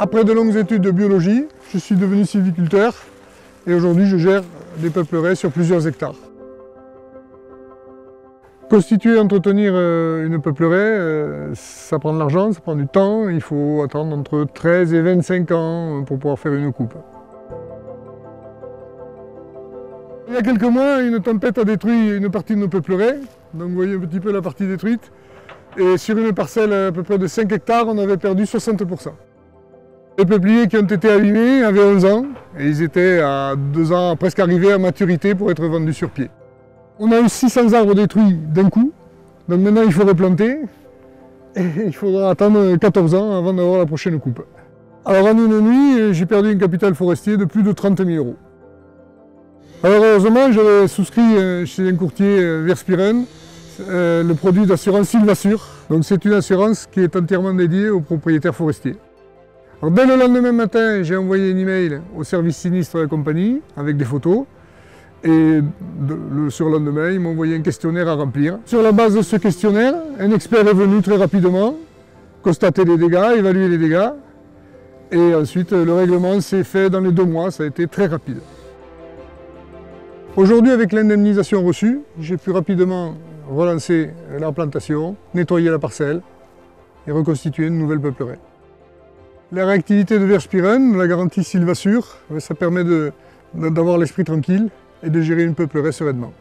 Après de longues études de biologie, je suis devenu sylviculteur et aujourd'hui je gère des peupleraies sur plusieurs hectares. Constituer et entretenir une peupleraie, ça prend de l'argent, ça prend du temps. Il faut attendre entre 13 et 25 ans pour pouvoir faire une coupe. Il y a quelques mois, une tempête a détruit une partie de nos peupleraies. Donc vous voyez un petit peu la partie détruite. Et sur une parcelle à peu près de 5 hectares, on avait perdu 60%. Les peupliers qui ont été abîmés avaient 11 ans et ils étaient à 2 ans presque arrivés à maturité pour être vendus sur pied. On a eu 600 arbres détruits d'un coup, donc maintenant il faut replanter et il faudra attendre 14 ans avant d'avoir la prochaine coupe. Alors en une nuit, j'ai perdu un capital forestier de plus de 30 000 €. Alors heureusement, j'avais souscrit chez un courtier Verspiren le produit d'assurance Sylvassure. Donc c'est une assurance qui est entièrement dédiée aux propriétaires forestiers. Alors, dès le lendemain matin, j'ai envoyé un email au service sinistre de la compagnie avec des photos. Et le surlendemain, ils m'ont envoyé un questionnaire à remplir. Sur la base de ce questionnaire, un expert est venu très rapidement constater les dégâts, évaluer les dégâts. Et ensuite, le règlement s'est fait dans les 2 mois, ça a été très rapide. Aujourd'hui, avec l'indemnisation reçue, j'ai pu rapidement relancer la plantation, nettoyer la parcelle et reconstituer une nouvelle peupleraie. La réactivité de Verspiren, la garantie Sylvassure, ça permet d'avoir l'esprit tranquille et de gérer une peupleraie sereinement.